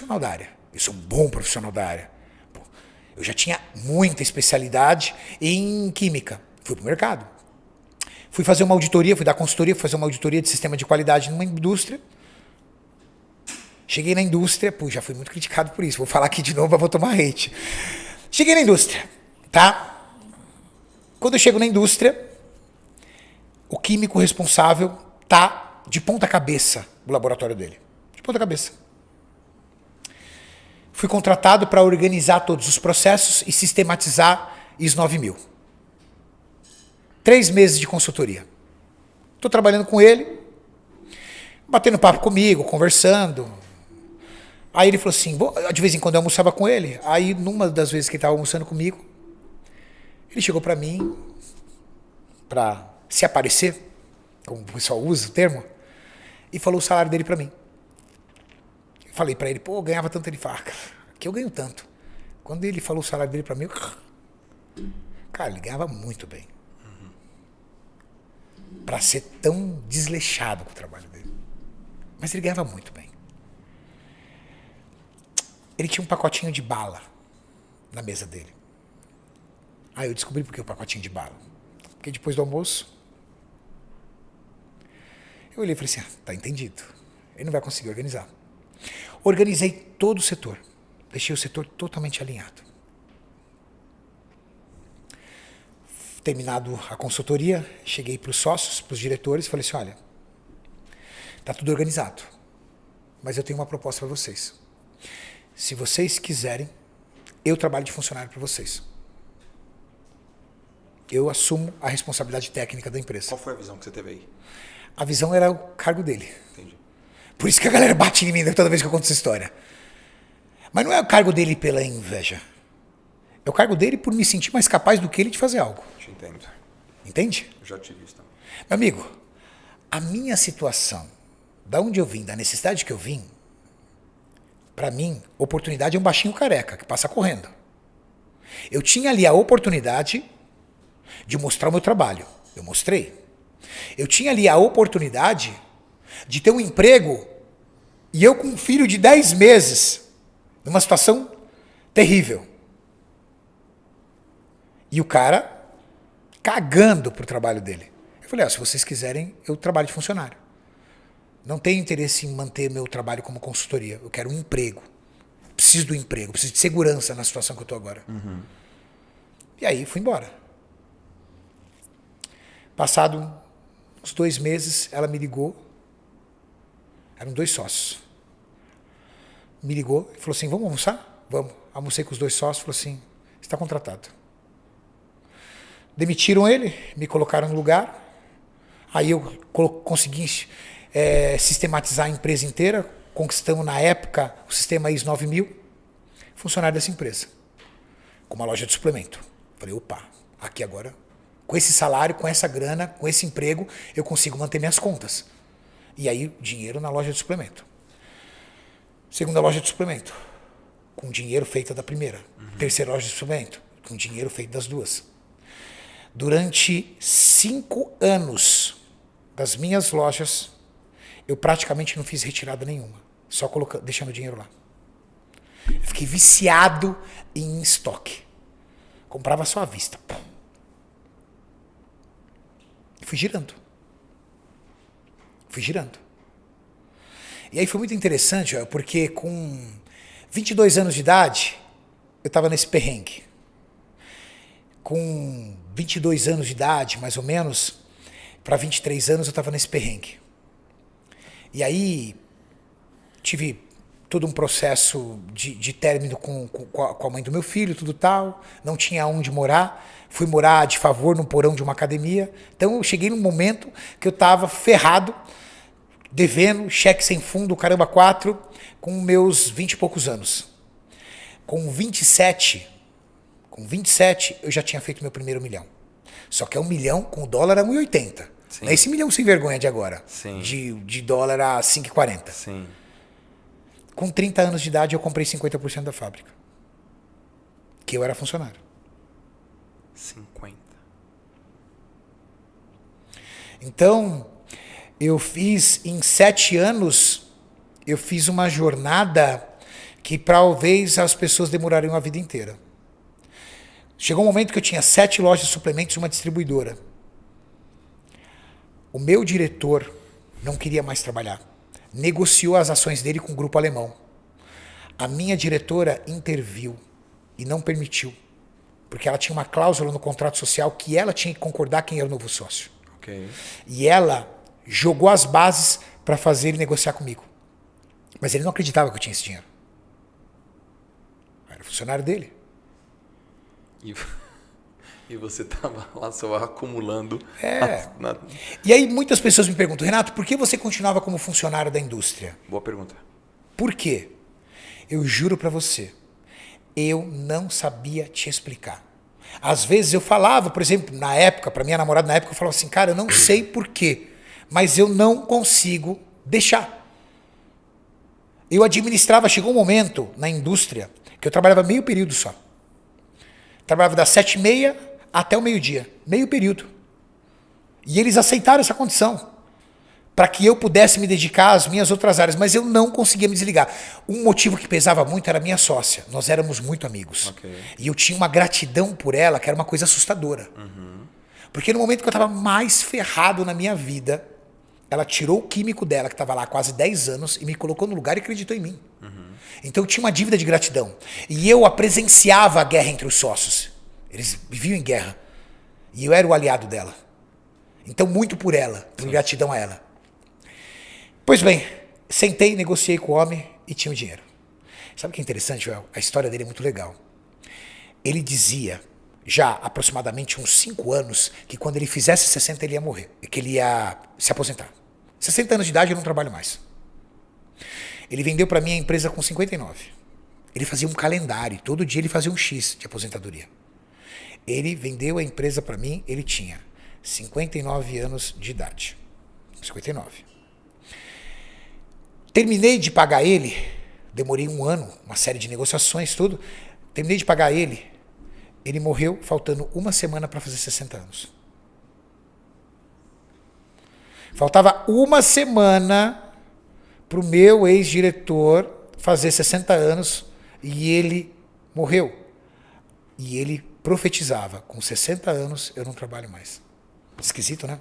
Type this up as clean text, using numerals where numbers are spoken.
profissional da área. Eu sou um bom profissional da área. Pô, eu já tinha muita especialidade em química. Fui pro mercado. Fui fazer uma auditoria, fui dar consultoria, fui fazer uma auditoria de sistema de qualidade numa indústria. Cheguei na indústria, pô, já fui muito criticado por isso. Vou falar aqui de novo, vou tomar hate. Cheguei na indústria, tá? Quando eu chego na indústria, o químico responsável tá de ponta cabeça no laboratório dele. De ponta cabeça. Fui contratado para organizar todos os processos e sistematizar ISO 9000. 3 meses de consultoria. Estou trabalhando com ele, batendo papo comigo, conversando. Aí ele falou assim, de vez em quando eu almoçava com ele, aí numa das vezes que ele estava almoçando comigo, ele chegou para mim, para se aparecer, como o pessoal usa o termo, e falou o salário dele para mim. Eu falei para ele, pô, eu ganhava tanto. Ele fala, que eu ganho tanto. Quando ele falou o salário dele para mim, cara, ele ganhava muito bem. Para ser tão desleixado com o trabalho dele. Mas ele ganhava muito bem. Ele tinha um pacotinho de bala na mesa dele. Aí eu descobri por que o pacotinho de bala. Porque depois do almoço, eu olhei e falei assim, tá entendido. Ele não vai conseguir organizar. Organizei todo o setor. Deixei o setor totalmente alinhado. Terminado a consultoria, cheguei para os sócios, para os diretores, e falei assim, olha, tá tudo organizado, mas eu tenho uma proposta para vocês. Se vocês quiserem, eu trabalho de funcionário para vocês. Eu assumo a responsabilidade técnica da empresa. Qual foi a visão que você teve aí? A visão era o cargo dele. Entendi. Por isso que a galera bate em mim toda vez que eu conto essa história. Mas não é o cargo dele pela inveja. É o cargo dele por me sentir mais capaz do que ele de fazer algo. Te entendo. Entende? Eu já tive isso também. Meu amigo, a minha situação, da onde eu vim, da necessidade que eu vim, para mim, oportunidade é um baixinho careca que passa correndo. Eu tinha ali a oportunidade de mostrar o meu trabalho. Eu mostrei. Eu tinha ali a oportunidade de ter um emprego e eu com um filho de 10 meses, numa situação terrível. E o cara cagando pro trabalho dele. Eu falei, se vocês quiserem, eu trabalho de funcionário. Não tenho interesse em manter meu trabalho como consultoria. Eu quero um emprego. Preciso do emprego, preciso de segurança na situação que eu estou agora. Uhum. E aí fui embora. Passado uns 2 meses, ela me ligou. Eram 2 sócios. Me ligou e falou assim, vamos almoçar? Vamos. Almocei com os 2 sócios, falou assim, você está contratado. Demitiram ele, me colocaram no lugar. Aí eu consegui sistematizar a empresa inteira. Conquistamos, na época, o sistema ISO 9000. Funcionário dessa empresa. Com uma loja de suplemento. Falei, opa, aqui agora, com esse salário, com essa grana, com esse emprego, eu consigo manter minhas contas. E aí, dinheiro na loja de suplemento. Segunda loja de suplemento. Com dinheiro feito da primeira. Uhum. Terceira loja de suplemento. Com dinheiro feito das 2. Durante 5 anos das minhas lojas, eu praticamente não fiz retirada nenhuma. Só deixando o dinheiro lá. Eu fiquei viciado em estoque. Comprava só à vista. E fui girando. E aí foi muito interessante, porque com 22 anos de idade, eu estava nesse perrengue. Com 22 anos de idade, mais ou menos, para 23 anos eu estava nesse perrengue. E aí tive todo um processo de término com a mãe do meu filho, tudo tal. Não tinha onde morar. Fui morar de favor no porão de uma academia. Então eu cheguei num momento que eu estava ferrado, devendo, cheque sem fundo, caramba 4, com meus 20 e poucos anos. Com 27 eu já tinha feito meu primeiro milhão. Só que é 1 milhão com o dólar a 1,80. Não é esse milhão sem vergonha de agora. Sim. De dólar a 5,40. Sim. Com 30 anos de idade eu comprei 50% da fábrica. Que eu era funcionário. 50. Então, eu fiz em 7 anos, eu fiz uma jornada que talvez as pessoas demorariam a vida inteira. Chegou um momento que eu tinha 7 lojas de suplementos e uma distribuidora. O meu diretor não queria mais trabalhar. Negociou as ações dele com o grupo alemão. A minha diretora interviu e não permitiu. Porque ela tinha uma cláusula no contrato social que ela tinha que concordar quem era o novo sócio. Ok. E ela jogou as bases para fazer ele negociar comigo. Mas ele não acreditava que eu tinha esse dinheiro. Eu era funcionário dele. E você estava lá só acumulando. E aí muitas pessoas me perguntam, Renato, por que você continuava como funcionário da indústria? Boa pergunta. Por quê? Eu juro para você, eu não sabia te explicar. Às vezes eu falava, por exemplo, na época, para minha namorada na época, eu falava assim, cara, eu não sei por quê, mas eu não consigo deixar. Eu administrava, chegou um momento na indústria que eu trabalhava meio período só. Trabalhava das 7h30 até o meio-dia. Meio período. E eles aceitaram essa condição. Para que eu pudesse me dedicar às minhas outras áreas. Mas eu não conseguia me desligar. Um motivo que pesava muito era a minha sócia. Nós éramos muito amigos. Okay. E eu tinha uma gratidão por ela que era uma coisa assustadora. Uhum. Porque no momento que eu estava mais ferrado na minha vida, ela tirou o químico dela, que estava lá há quase 10 anos, e me colocou no lugar e acreditou em mim. Uhum. Então eu tinha uma dívida de gratidão. E eu presenciava a guerra entre os sócios. Eles viviam em guerra. E eu era o aliado dela. Então muito por ela, por gratidão a ela. Pois bem, sentei, negociei com o homem e tinha o dinheiro. Sabe o que é interessante, Joel? A história dele é muito legal. Ele dizia, já aproximadamente uns 5 anos, que quando ele fizesse 60 ele ia morrer. Que ele ia se aposentar. 60 anos de idade eu não trabalho mais. Ele vendeu para mim a empresa com 59. Ele fazia um calendário, todo dia ele fazia um X de aposentadoria. Ele vendeu a empresa para mim, ele tinha 59 anos de idade. 59. Terminei de pagar ele, demorei 1 ano, uma série de negociações, tudo. Terminei de pagar ele, ele morreu faltando 1 semana para fazer 60 anos. Faltava 1 semana para o meu ex-diretor fazer 60 anos e ele morreu. E ele profetizava, com 60 anos eu não trabalho mais. Esquisito, né?